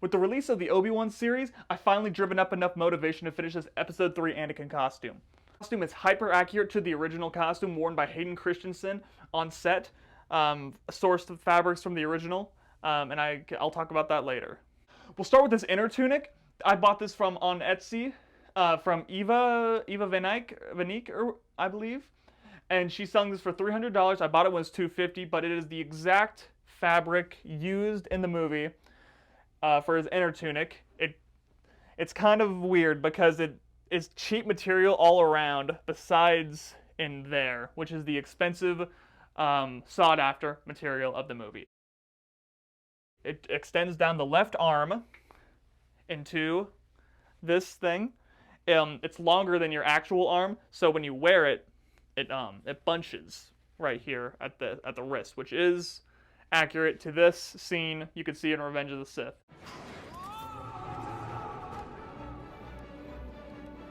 With the release of the Obi-Wan series, I finally driven up enough motivation to finish this Episode 3 Anakin costume. The costume is hyper accurate to the original costume worn by Hayden Christensen on set, sourced fabrics from the original, and I'll talk about that later. We'll start with this inner tunic. I bought this from on Etsy, from Eva Vanique, I believe, and she's selling this for $300. I bought it when it was $250, but it is the exact fabric used in the movie for his inner tunic. It's kind of weird because it is cheap material all around, besides in there, which is the expensive, sought-after material of the movie. It extends down the left arm into this thing. It's longer than your actual arm, so when you wear it, it bunches right here at the wrist, which is accurate to this scene you could see in Revenge of the Sith.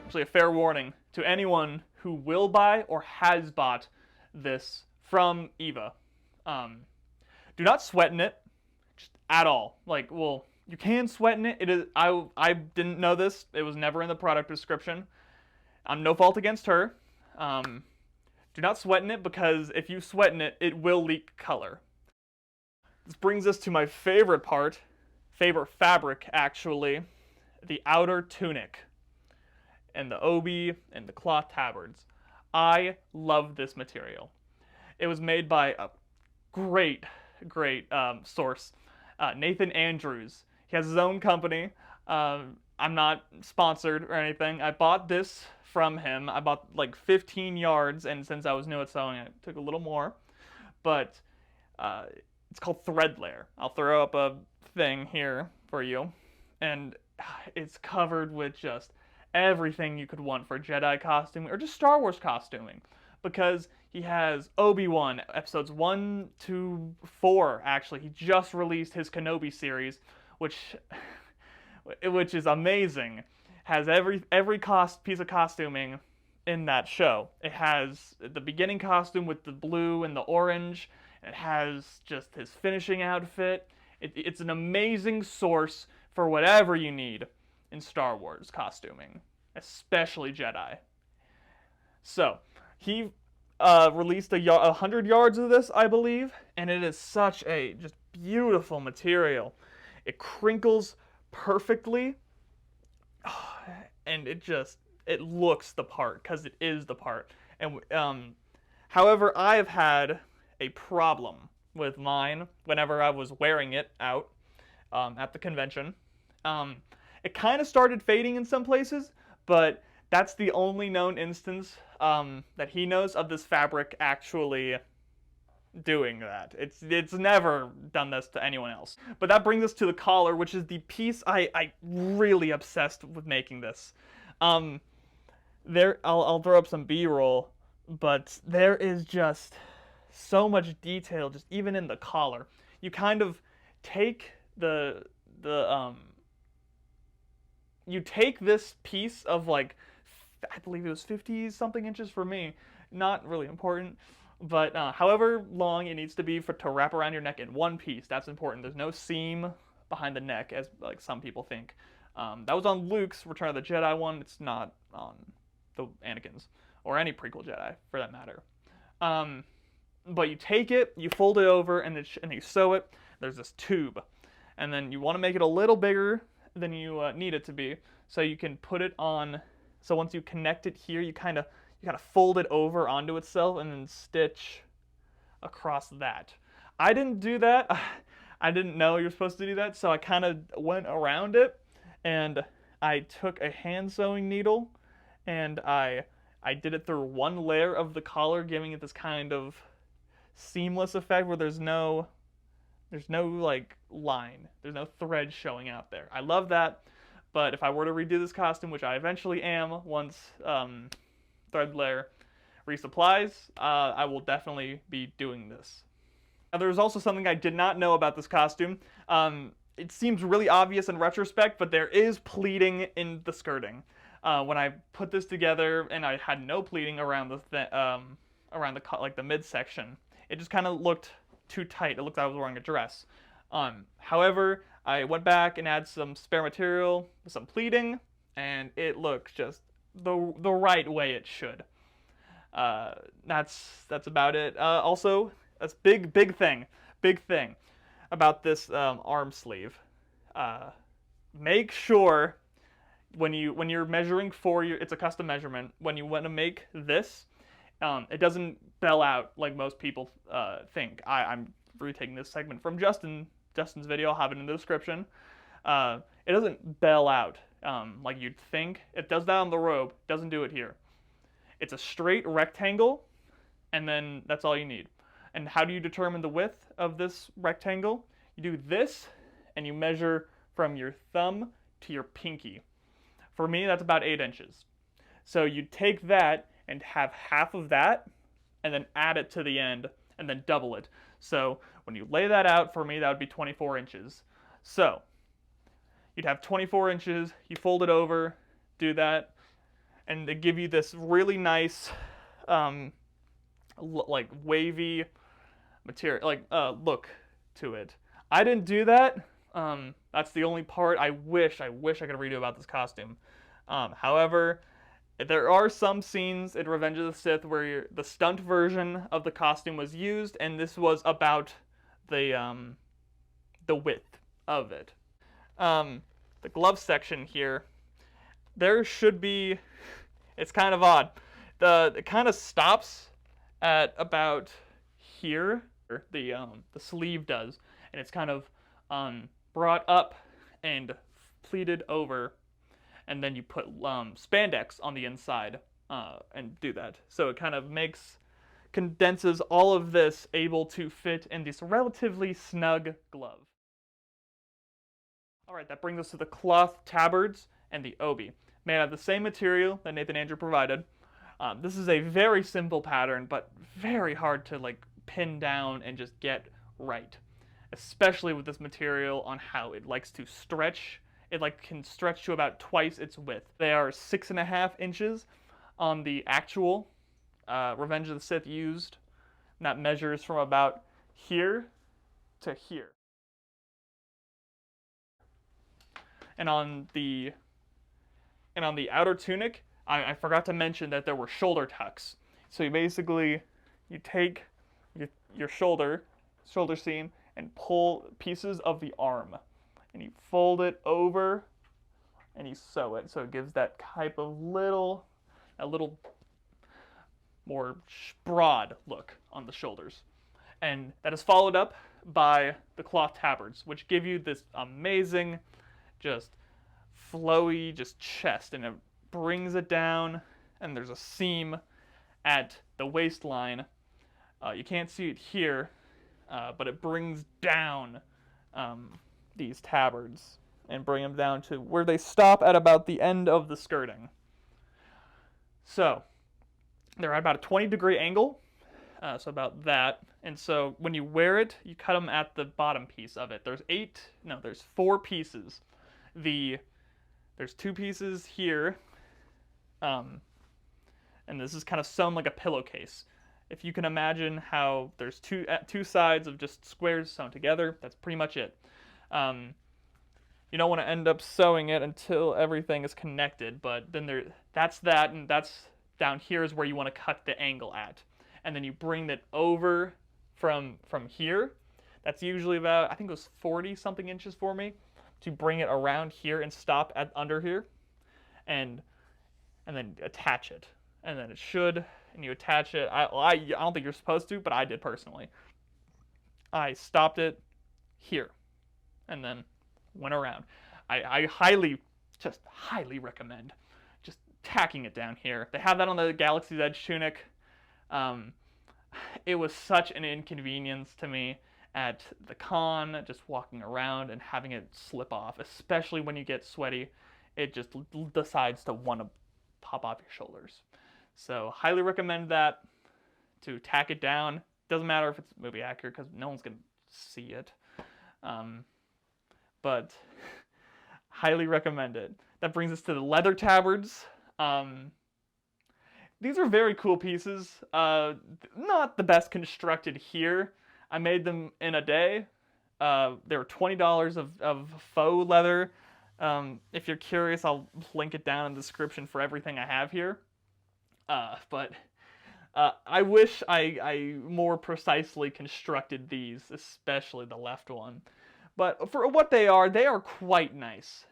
Actually, a fair warning to anyone who will buy or has bought this from Eva. Do not sweat in it, just at all. Like, well, you can sweat in it. It is. I didn't know this. It was never in the product description. No fault against her. Do not sweat in it, because if you sweat in it, it will leak color. This brings us to my favorite part, favorite fabric actually, the outer tunic and the obi and the cloth tabards. I love this material. It was made by a great source, Nathan Andrews. He has his own company. I'm not sponsored or anything. I bought this from him. I bought like 15 yards, and since I was new at sewing, I took a little more. But it's called Threadlair. I'll throw up a thing here for you. And it's covered with just everything you could want for Jedi costuming, or just Star Wars costuming. Because he has Obi-Wan, episodes 1 to 4, actually. He just released his Kenobi series, which is amazing. Has every piece of costuming in that show. It has the beginning costume with the blue and the orange. It has just his finishing outfit. It's an amazing source for whatever you need in Star Wars costuming, especially Jedi. So, he released 100 yards of this, I believe, and it is such a just beautiful material. It crinkles perfectly, and it looks the part, because it is the part. And however, I have had a problem with mine whenever I was wearing it out at the convention. It kind of started fading in some places, but that's the only known instance that he knows of this fabric actually doing that. It's never done this to anyone else. But that brings us to the collar, which is the piece I really obsessed with making this. I'll throw up some B-roll, but there is just so much detail, just even in the collar. You kind of take you take this piece of, like, I believe it was 50 something inches for me, not really important, but however long it needs to be to wrap around your neck in one piece. That's important. There's no seam behind the neck, as like some people think. That was on Luke's Return of the Jedi one. It's not on the Anakin's, or any prequel Jedi for that matter. But you take it, you fold it over, and you sew it. There's this tube, and then you want to make it a little bigger than you need it to be, so you can put it on. So once you connect it here, you kind of fold it over onto itself and then stitch across that. I didn't do that. I didn't know you're supposed to do that, so I kind of went around it, and I took a hand sewing needle, and I did it through one layer of the collar, giving it this kind of seamless effect where there's no like line, there's no thread showing out there. I love that, but if I were to redo this costume, which I eventually am once Threadlair resupplies, I will definitely be doing this. Now, there's also something I did not know about this costume. It seems really obvious in retrospect, but there is pleating in the skirting. When I put this together, and I had no pleating around the midsection, it just kind of looked too tight. It looked like I was wearing a dress. However, I went back and added some spare material, some pleating, and it looks just the right way it should. That's about it. Also, that's big thing about this arm sleeve. Make sure when you're measuring for your, it's a custom measurement. When you want to make this, it doesn't bell out like most people think. I'm retaking this segment from Justin's video. I'll have it in the description. It doesn't bell out like you'd think. It does that on the robe. Doesn't do it here. It's a straight rectangle, and then that's all you need. And how do you determine the width of this rectangle? You do this, and you measure from your thumb to your pinky. For me, that's about 8 inches. So you take that and have half of that, and then add it to the end, and then double it. So when you lay that out, for me, that would be 24 inches. So you'd have 24 inches, you fold it over, do that, and they give you this really nice, like wavy material, like look to it. I didn't do that. That's the only part I wish I could redo about this costume. However, there are some scenes in Revenge of the Sith where the stunt version of the costume was used, and this was about the width of it. The glove section here, there should be, it's kind of odd. It kind of stops at about here, the sleeve does, and it's kind of brought up and pleated over, and then you put spandex on the inside and do that. So it kind of condenses all of this able to fit in this relatively snug glove. Alright, that brings us to the cloth tabards and the obi, made out of the same material that Nathan Andrew provided. This is a very simple pattern, but very hard to like pin down and just get right, especially with this material on how it likes to stretch. It can stretch to about twice its width. They are 6.5 inches on the actual Revenge of the Sith used. And that measures from about here to here. And on the outer tunic, I forgot to mention that there were shoulder tucks. So you take your shoulder seam and pull pieces of the arm, and you fold it over and you sew it, so it gives that type of a little more broad look on the shoulders. And that is followed up by the cloth tabards, which give you this amazing, just flowy, just chest, and it brings it down, and there's a seam at the waistline. You can't see it here, but it brings down these tabards and bring them down to where they stop at about the end of the skirting. So they're at about a 20-degree angle, so about that. And so when you wear it, you cut them at the bottom piece of it. There's 4 pieces. There's 2 pieces here, and this is kind of sewn like a pillowcase. If you can imagine how there's two sides of just squares sewn together, that's pretty much it. You don't want to end up sewing it until everything is connected, but then that's that, and that's down here is where you want to cut the angle at. And then you bring it over from here. That's usually about, I think it was 40-something inches for me, to bring it around here and stop at under here, and then attach it. And then and you attach it. I don't think you're supposed to, but I did personally. I stopped it here, and then went around. I highly recommend just tacking it down here. They have that on the Galaxy's Edge tunic. It was such an inconvenience to me at the con, just walking around and having it slip off, especially when you get sweaty. It just decides to want to pop off your shoulders. So highly recommend that, to tack it down. Doesn't matter if it's movie accurate because no one's going to see it. But highly recommend it. That brings us to the leather tabards. These are very cool pieces. Not the best constructed here. I made them in a day, They were $20 of faux leather. If you're curious, I'll link it down in the description for everything I have here. But I wish I more precisely constructed these, especially the left one. But for what they are quite nice.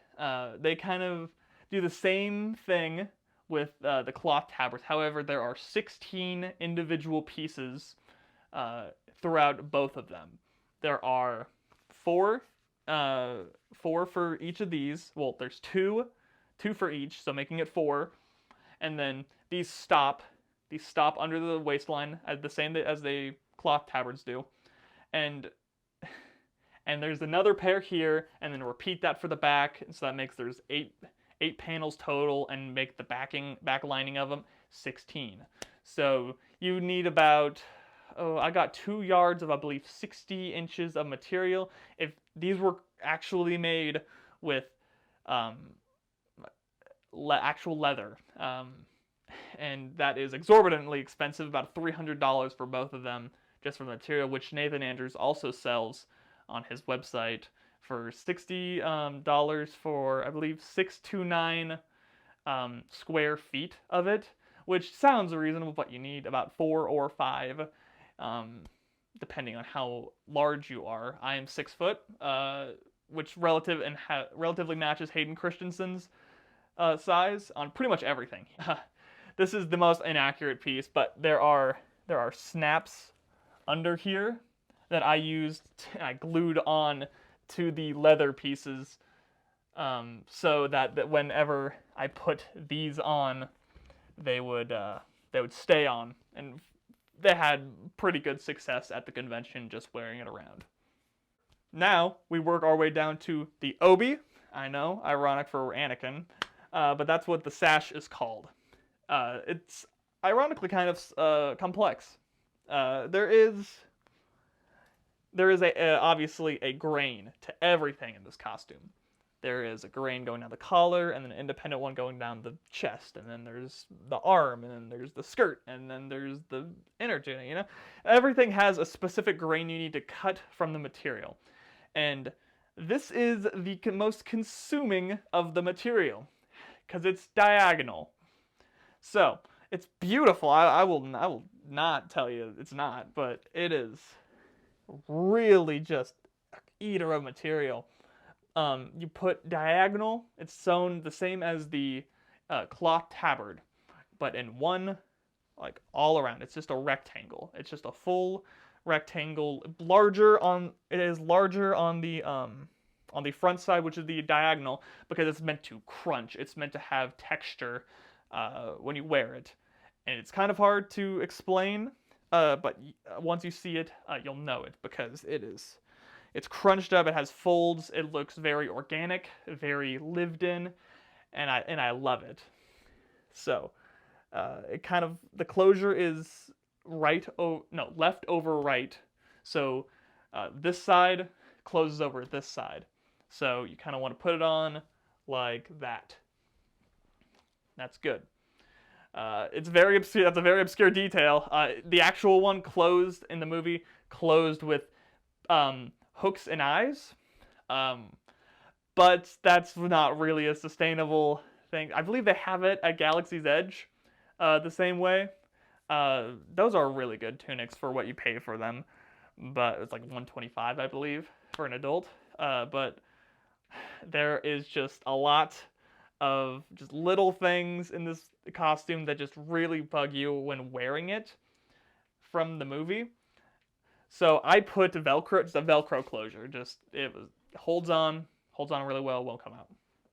They kind of do the same thing with the cloth tabards. However, there are 16 individual pieces throughout both of them. There are four for each of these. Well, there's two for each, so making it 4. And then these stop under the waistline as the same as the cloth tabards do. And there's another pair here, and then repeat that for the back, and so that makes there's 8 panels total, and make the back lining of them 16. So you need about, I got 2 yards of, I believe, 60 inches of material. If these were actually made with actual leather, and that is exorbitantly expensive, about $300 for both of them, just for the material, which Nathan Andrews also sells on his website for $60 for, I believe, 6 to 9 square feet of it, which sounds reasonable, but you need about 4 or 5, depending on how large you are. I am 6 foot, which relatively matches Hayden Christensen's size on pretty much everything. This is the most inaccurate piece, but there are snaps under here that I used, I glued on to the leather pieces, so that whenever I put these on, they would stay on, and they had pretty good success at the convention just wearing it around. Now we work our way down to the obi. I know, ironic for Anakin, but that's what the sash is called. It's ironically kind of complex. There is obviously a grain to everything in this costume. There is a grain going down the collar, and then an independent one going down the chest, and then there's the arm, and then there's the skirt, and then there's the inner tunic, you know? Everything has a specific grain you need to cut from the material. And this is the most consuming of the material, because it's diagonal. So, it's beautiful. I will not tell you it's not, but it is really just an eater of material. You put diagonal, it's sewn the same as the cloth tabard, but in one, like, all around. It's just a rectangle. It's just a full rectangle. It is larger on the front side, which is the diagonal, because it's meant to crunch. It's meant to have texture when you wear it. And it's kind of hard to explain, but once you see it, you'll know it, because it's crunched up, it has folds, it looks very organic, very lived in, and I love it. So, the closure is left over right. So, this side closes over this side. So you kind of want to put it on like that. That's good. It's very obscure. That's a very obscure detail. The actual one in the movie closed with hooks and eyes, but that's not really a sustainable thing. I believe they have it at Galaxy's Edge the same way. Those are really good tunics for what you pay for them, but it's like $125, I believe, for an adult. But there is just a lot of just little things in this costume that just really bug you when wearing it from the movie. So I put Velcro, just a Velcro closure. It holds on really well, won't come out.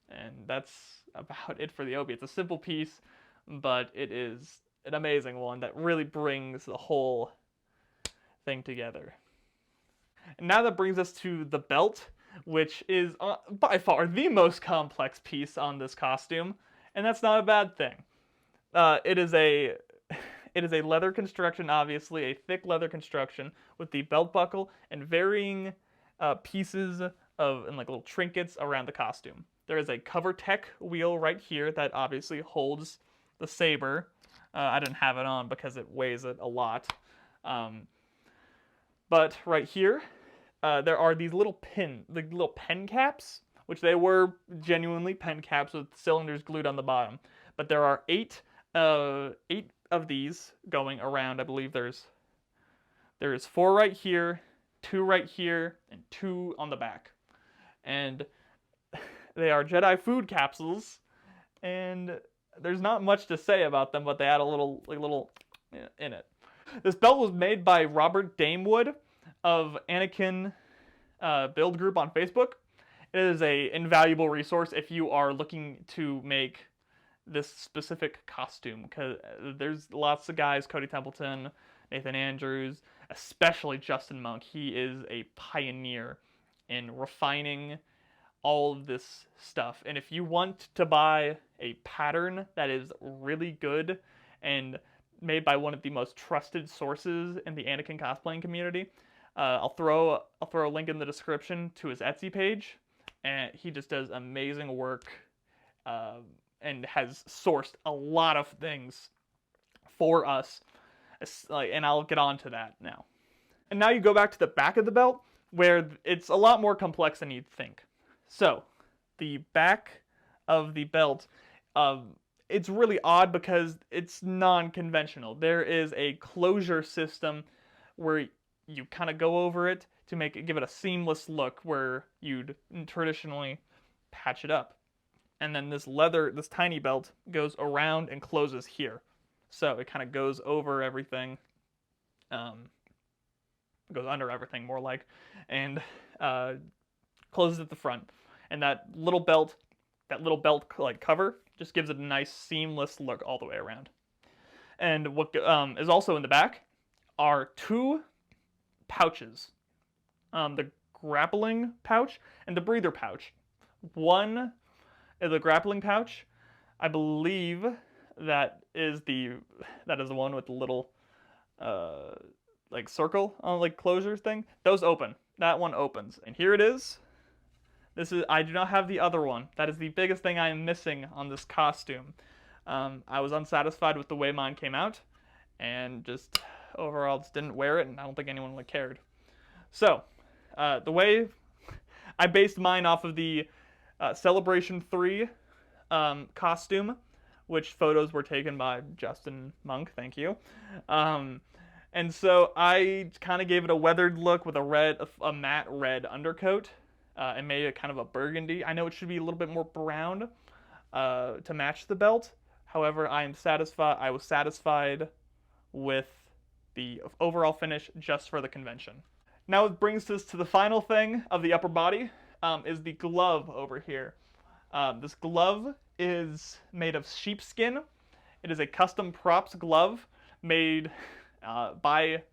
And that's about it for the obi. It's a simple piece, but it is an amazing one that really brings the whole thing together. And now that brings us to the belt, which is by far the most complex piece on this costume, and that's not a bad thing. It is a leather construction, obviously, a thick leather construction with the belt buckle and varying pieces and like little trinkets around the costume. There is a cover tech wheel right here that obviously holds the saber. I didn't have it on because it weighs it a lot. But right here, there are these little little pen caps, which they were genuinely pen caps with cylinders glued on the bottom. But there are eight of these going around. I believe there's 4 right here, 2 right here, and 2 on the back. And they are Jedi food capsules, and there's not much to say about them, but they add a little in it. This belt was made by Robert Damewood of Anakin Build Group on Facebook. It is a invaluable resource if you are looking to make this specific costume, because there's lots of guys, Cody Templeton, Nathan Andrews, especially Justin Monk. He is a pioneer in refining all of this stuff. And if you want to buy a pattern that is really good and made by one of the most trusted sources in the Anakin cosplaying community, I'll throw a link in the description to his Etsy page, and he just does amazing work and has sourced a lot of things for us, and I'll get on to that now. And now you go back to the back of the belt, where it's a lot more complex than you'd think. So, the back of the belt, it's really odd because it's non-conventional. There is a closure system where you kind of go over it to give it a seamless look where you'd traditionally patch it up. And then this tiny belt goes around and closes here. So it kind of goes over everything, goes under everything more like, and closes at the front. And that little belt like cover just gives it a nice seamless look all the way around. And what is also in the back are 2 pouches, the grappling pouch and the breather pouch. One is the grappling pouch. I believe that is the one with the little like circle on like closure thing. Those open. That one opens, and here it is. I do not have the other one. That is the biggest thing I am missing on this costume. I was unsatisfied with the way mine came out, and just overall just didn't wear it, and I don't think anyone really cared. So, the way I based mine off of the Celebration 3 costume, which photos were taken by Justin Monk, thank you. And so I kind of gave it a weathered look with a matte red undercoat. And made it kind of a burgundy. I know it should be a little bit more brown to match the belt. However, I was satisfied with the overall finish just for the convention. Now it brings us to the final thing of the upper body, is the glove over here. This glove is made of sheepskin. It is a custom props glove made by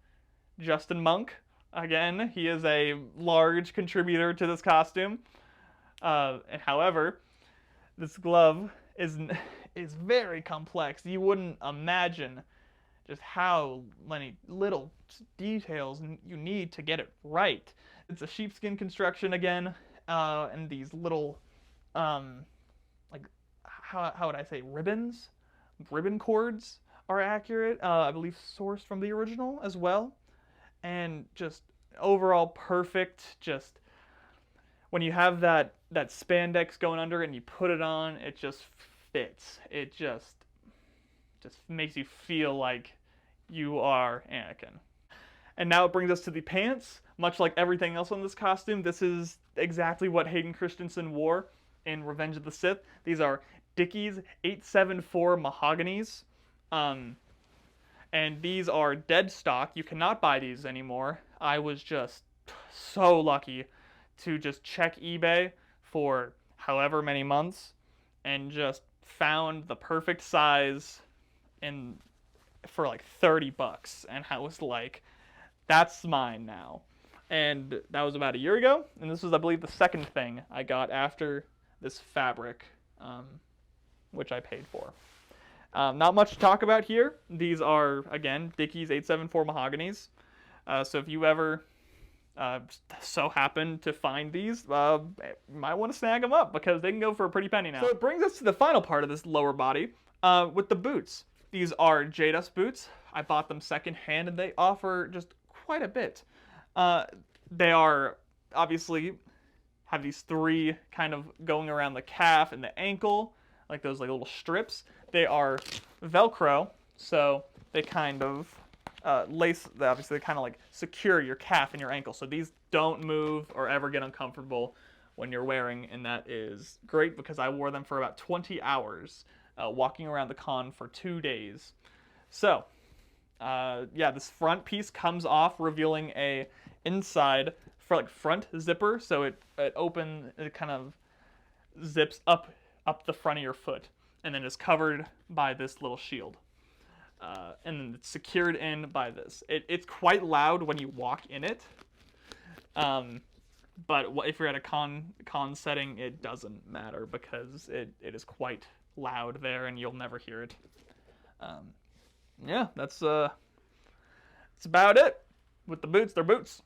Justin Monk. Again, he is a large contributor to this costume. And however, this glove is very complex. You wouldn't imagine just how many little details you need to get it right. It's a sheepskin construction again, and these little, like, how would I say, ribbon cords are accurate. I believe sourced from the original as well. And just overall perfect. Just when you have that spandex going under and you put it on, it just fits. It just makes you feel like you are Anakin. And now it brings us to the pants. Much like everything else on this costume, this is exactly what Hayden Christensen wore in Revenge of the Sith. These are Dickies 874 Mahoganies. And these are dead stock. You cannot buy these anymore. I was just so lucky to just check eBay for however many months and just found the perfect size for like $30. And I was like, that's mine now. And that was about a year ago. And this was, I believe, the second thing I got after this fabric, which I paid for. Not much to talk about here. These are, again, Dickies 874 Mahoganies. So if you ever so happen to find these, you might want to snag them up because they can go for a pretty penny now. So it brings us to the final part of this lower body with the boots. These are Jadus boots. I bought them secondhand and they offer just quite a bit. They are obviously have these three kind of going around the calf and the ankle, like those like little strips. They are Velcro, so they kind of lace, obviously they kind of like secure your calf and your ankle, so these don't move or ever get uncomfortable when you're wearing, and that is great because I wore them for about 20 hours, walking around the con for 2 days. So, yeah, this front piece comes off, revealing a inside front zipper, so it kind of zips up the front of your foot, and then is covered by this little shield. And then it's secured in by this. It's quite loud when you walk in it. But if you're at a con setting, it doesn't matter because it is quite loud there, and you'll never hear it. Yeah, that's about it with the boots. They're boots.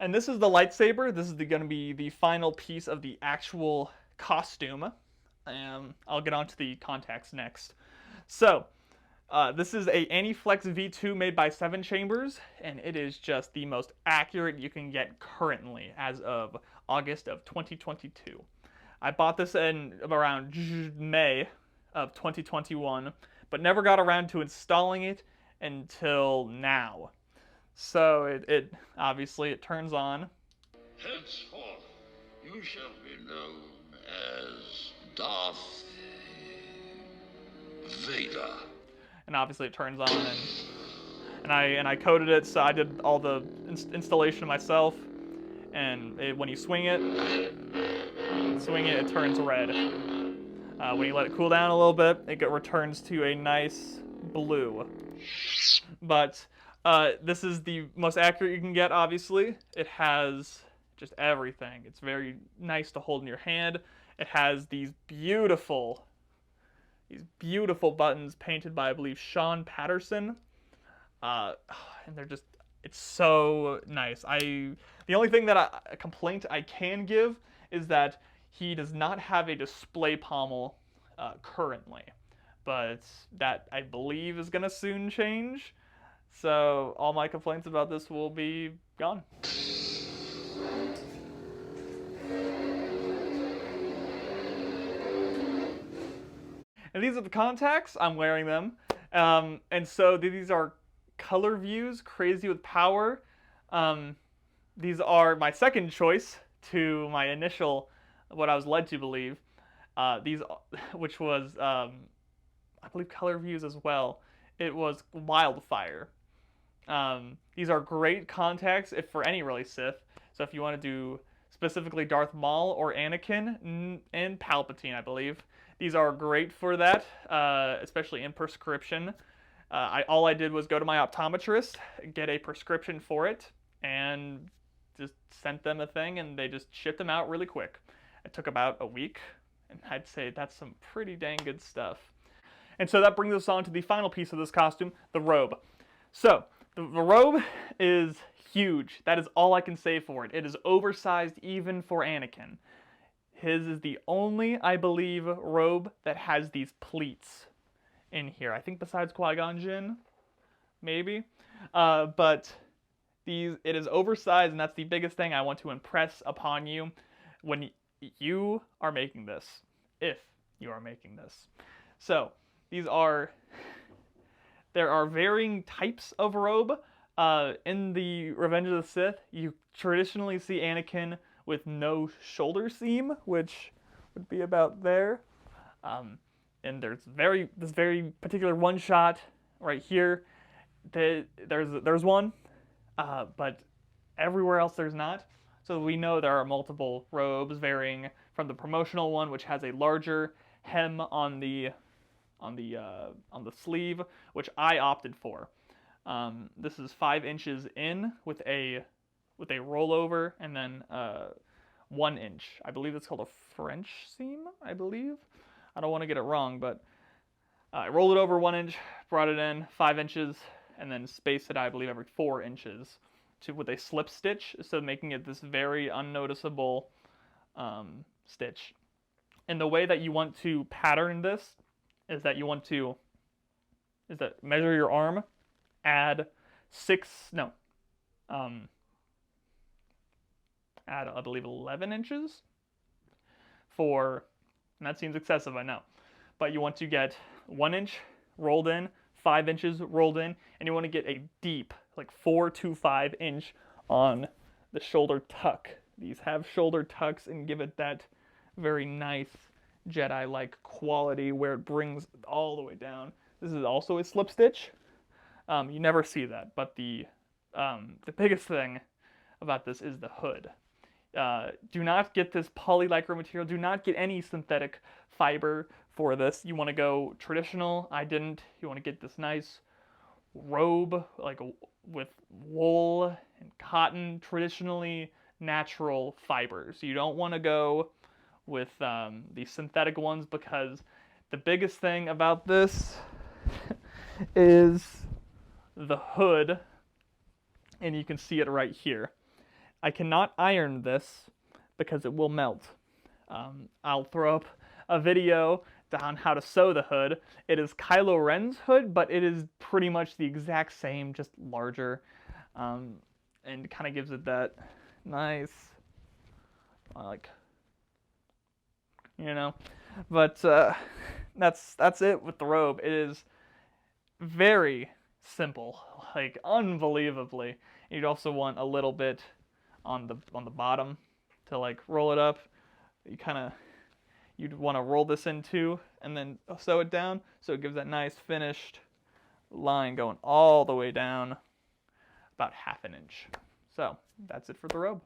And this is the lightsaber. This is going to be the final piece of the actual costume. I'll get on to the contacts next. So, this is a Aniflex V2 made by 7 Chambers, and it is just the most accurate you can get currently as of August of 2022. I bought this in around May of 2021, but never got around to installing it until now. So it obviously it turns on. Henceforth, you shall be known as Darth Vader. And obviously it turns on, and I coded it, so I did all the installation myself. And when you swing it, it turns red. When you let it cool down a little bit, it returns to a nice blue. But this is the most accurate you can get, obviously. It has just everything. It's very nice to hold in your hand. It has these beautiful buttons painted by, I believe, Sean Patterson. And they're just, it's so nice. The only thing that a complaint I can give is that he does not have a display pommel currently. But that, I believe, is going to soon change. So all my complaints about this will be gone. And these are the contacts. I'm wearing them. And so these are color views, crazy with power. These are my second choice to my initial, what I was led to believe. Which was, I believe, color views as well. It was Wildfire. These are great contacts for any really Sith. So if you want to do specifically Darth Maul or Anakin and Palpatine, I believe. These are great for that, especially in prescription. All I did was go to my optometrist, get a prescription for it, and just sent them a thing, and they just shipped them out really quick. It took about a week, and I'd say that's some pretty dang good stuff. And so that brings us on to the final piece of this costume, the robe. So, the robe is huge. That is all I can say for it. It is oversized even for Anakin. His is the only, I believe, robe that has these pleats in here. I think besides Qui-Gon Jinn, maybe. But it is oversized, and that's the biggest thing I want to impress upon you when you are making this, if you are making this. So, there are varying types of robe. In the Revenge of the Sith, you traditionally see Anakin with no shoulder seam, which would be about there. And there's this very particular one shot right here. There's one, but everywhere else there's not. So we know there are multiple robes varying from the promotional one, which has a larger hem on the sleeve, which I opted for. This is 5 inches in with a rollover, and then 1 inch. I believe it's called a French seam, I believe. I don't want to get it wrong, but I rolled it over 1 inch, brought it in 5 inches, and then spaced it, I believe, every 4 inches with a slip stitch, so making it this very unnoticeable stitch. And the way that you want to pattern this is that measure your arm, add at, I believe, 11 inches for, and that seems excessive, I know, but you want to get 1 inch rolled in, 5 inches rolled in, and you want to get a deep, like 4 to 5 inch on the shoulder tuck. These have shoulder tucks and give it that very nice Jedi-like quality where it brings all the way down. This is also a slip stitch. You never see that, but the biggest thing about this is the hood. Do not get this polylycra material. Do not get any synthetic fiber for this. You want to go traditional. I didn't. You want to get this nice robe, like with wool and cotton, traditionally natural fibers. You don't want to go with the synthetic ones, because the biggest thing about this is the hood, and you can see it right here. I cannot iron this because it will melt. I'll throw up a video on how to sew the hood. It is Kylo Ren's hood, but it is pretty much the exact same, just larger, and kind of gives it that nice, like, you know. But that's it with the robe. It is very simple, like unbelievably. You'd also want a little bit on the bottom to like roll it up. You'd want to roll this in too, and then sew it down so it gives that nice finished line going all the way down about 1/2 inch. So that's it for the robe.